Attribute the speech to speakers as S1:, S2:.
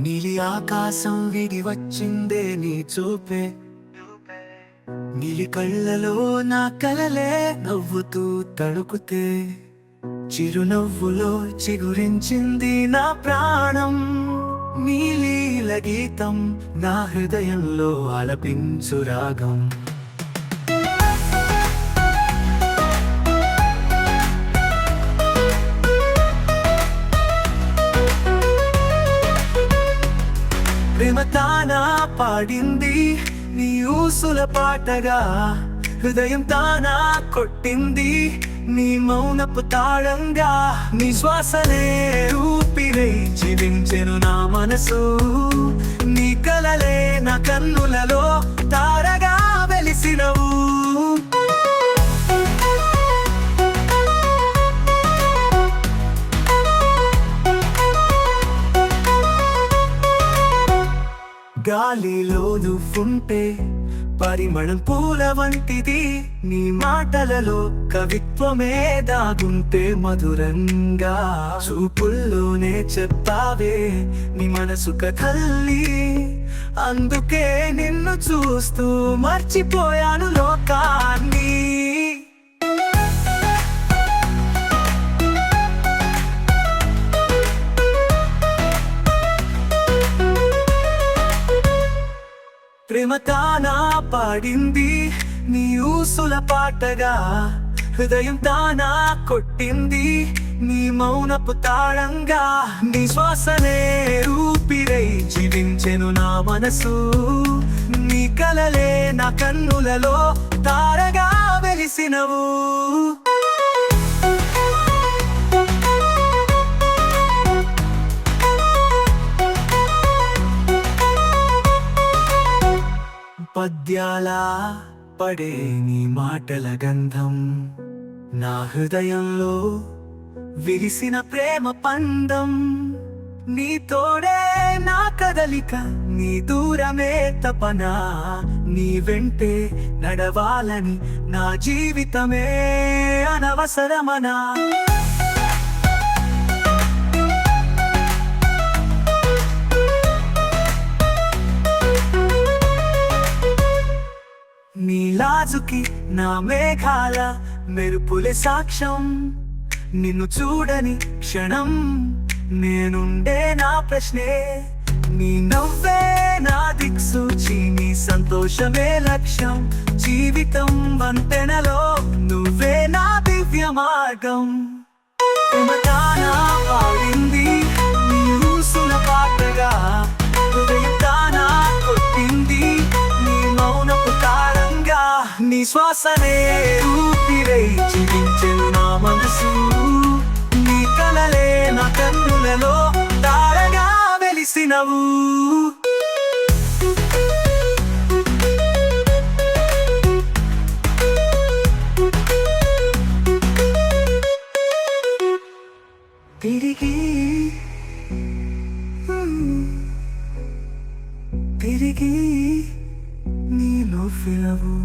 S1: నీలి ఆకాశం విడి వచ్చిందే నీ చూపే, నీలి కళ్ళలో నా కలలే నవ్వుతూ తడుకుతే, చిరునవ్వులో చిగురించింది నా ప్రాణం. నీలీల గీతం నా హృదయంలో ఆలపించు రాగం. ప్రేమ తానా పాడింది నీ ఊసుల పాటగా, హృదయం తానా కొట్టింది నీ మౌనపు తాళంగా. నీ శ్వాసలే ఊపిరై జీవించెను నా మనసు, నీ కలలే నా కన్నులలో తారగా వెలిసినవు. గాలిలో నువ్వుంటే పరిమళం పూల వంటిది, నీ మాటలలో కవిత్వమే దాగుంటే మధురంగా. చూపుల్లోనే చెప్పావే నీ మనసు కథల్లి, అందుకే నిన్ను చూస్తూ మర్చిపోయాను లోకాన్ని. ప్రేమ తానా పాడింది నీ ఊసుల పాటగా, హృదయం తానా కొట్టింది నీ మౌనపు తాళంగా. నీ శ్వాసనే ఊపిరై జీవించెను నా మనసు, నీ కలలే నా కన్నులలో తారగా వెలిసినవు. పద్యాల పడే నీ మాటల గంధం, నా హృదయంలో విరిసిన ప్రేమ పందం. నీ తోడే నా కదలిక, నీ దూరమే తపన, నీ వెంటే నడవాలని నా జీవితమే అనవసరమనా. నీ లాజుకి నా మేఘాల మెరుపులే సాక్ష్యం, నిన్ను చూడని క్షణం నేనుండే నా ప్రశ్నే. నీ నవ్వే నా దిక్సూచి, నీ సంతోషమే లక్ష్యం, జీవితం వంతెనలో నువ్వే నా దివ్య మార్గం. తానా పాడింది నీ ఊసుల పాటగా, హృదయం తానా కొట్టింది నీ మౌనపు తాళంగా. నీ శ్వాసనే ఊపిరై జీవించెను నా మనసు, నీ కలలే నా కన్నులలో తారగా వెలిసినవు. తిరిగి తిరిగి నీలో ఫిలవు.